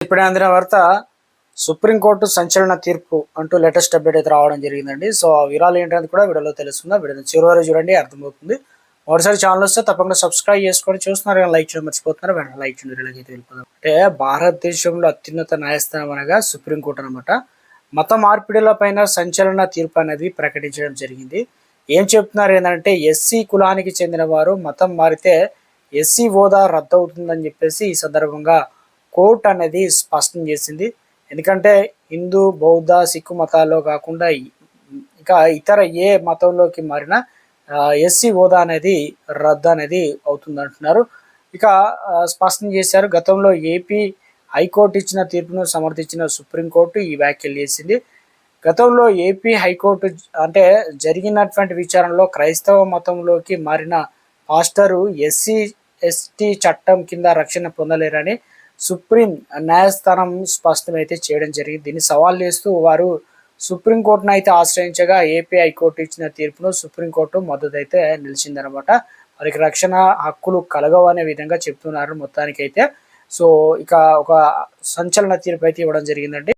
ఇప్పుడే అందిన వార్త సుప్రీంకోర్టు సంచలన తీర్పు అంటూ లేటెస్ట్ అప్డేట్ అయితే రావడం జరిగిందండి. సో ఆ వివరాలు ఏంటనేది కూడా వీడియోలో తెలుస్తుందా, వీడియో చివరి వరకు చూడండి, అర్థమవుతుంది. ఒకసారి ఛానల్ వస్తే తప్పకుండా సబ్స్క్రైబ్ చేసుకొని చూస్తున్నారు కానీ లైక్ చేయడం మర్చిపోతున్నారు. వెంటనే లైక్ చేయండి, వీడియోకి అయితే వెళ్ళిపోదాం. అంటే భారతదేశంలో అత్యున్నత న్యాయస్థానం అనగా సుప్రీంకోర్టు అనమాట. మత మార్పిడిల పైన సంచలన తీర్పు అనేది ప్రకటించడం జరిగింది. ఏం చెప్తున్నారు ఏంటంటే ఎస్సీ కులానికి చెందిన వారు మతం మారితే ఎస్సీ హోదా రద్దవుతుందని చెప్పేసి ఈ సందర్భంగా కోర్టు అనేది స్పష్టం చేసింది. ఎందుకంటే హిందూ, బౌద్ధ, సిక్కు మతాల్లో కాకుండా ఇంకా ఇతర ఏ మతంలోకి మారినా ఎస్సీ హోదా అనేది రద్దు అనేది అవుతుంది అంటున్నారు. ఇక స్పష్టం చేశారు. గతంలో ఏపీ హైకోర్టు ఇచ్చిన తీర్పును సమర్థించిన సుప్రీంకోర్టు ఈ వ్యాఖ్యలు చేసింది. గతంలో ఏపీ హైకోర్టు అంటే జరిగినటువంటి విచారణలో క్రైస్తవ మతంలోకి మారిన పాస్టరు ఎస్సీ ఎస్టీ చట్టం కింద రక్షణ పొందలేరని సుప్రీం న్యాయస్థానం స్పష్టమైతే చేయడం జరిగింది. దీన్ని సవాల్ చేస్తూ వారు సుప్రీంకోర్టును అయితే ఆశ్రయించగా ఏపీ హైకోర్టు ఇచ్చిన తీర్పును సుప్రీంకోర్టు మద్దతు అయితే నిలిచిందనమాట. వారికి రక్షణ హక్కులు కలగవు అనే విధంగా చెప్తున్నారు మొత్తానికైతే. సో ఇక ఒక సంచలన తీర్పు అయితే ఇవ్వడం జరిగిందండి.